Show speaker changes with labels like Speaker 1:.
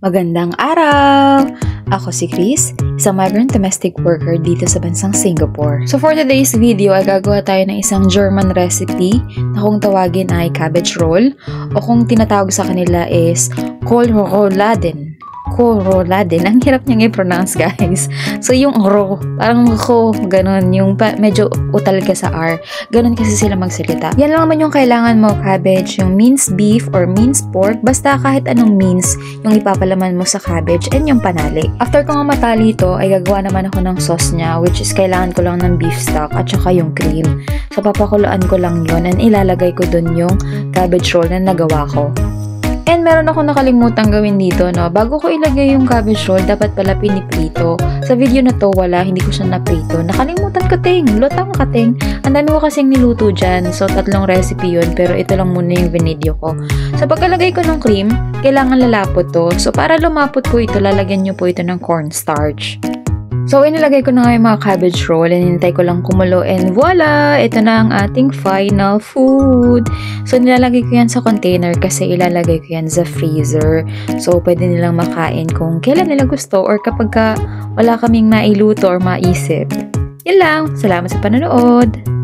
Speaker 1: Magandang araw! Ako si Chris, isang migrant domestic worker dito sa bansang Singapore. So for today's video ay gagawa tayo ng isang German recipe na kung tawagin ay cabbage roll o kung tinatawag sa kanila is Kohlrouladen. Kohlrouladen. Ang hirap niyang i-pronounce, guys. So, yung ro, parang ko, ganun. Yung medyo utal ka sa R. Ganun kasi sila magsalita. Yan lang naman yung kailangan mo, cabbage. Yung minced beef or minced pork. Basta kahit anong mince yung ipapalaman mo sa cabbage and yung panali. After ko nga matali ito, ay gagawa naman ako ng sauce niya, which is kailangan ko lang ng beef stock at saka yung cream. So, papakuluan ko lang yun and ilalagay ko dun yung cabbage roll na nagawa ko. And meron ako nakalimutan gawin dito, no? Bago ko ilagay yung cabbage roll, dapat pala piniprito. Sa video na to, wala, hindi ko siya naprito. Nakalimutan ko, ting. Lutang ka, ting. Ang dami ko kasing niluto dyan. So, 3 recipe yun, pero ito lang muna yung video ko. Sa pagkalagay ko ng cream, kailangan lalapot to. So, para lumapot ko ito, lalagyan nyo po ito ng cornstarch. So, inilagay ko na nga yung mga cabbage roll and hinintay ko lang kumulo and voila! Ito na ang ating final food. So, nilalagay ko yan sa container kasi ilalagay ko yan sa freezer. So, pwede nilang makain kung kailan nila gusto or kapag wala kaming mailuto or maisip. Yan lang. Salamat sa panonood!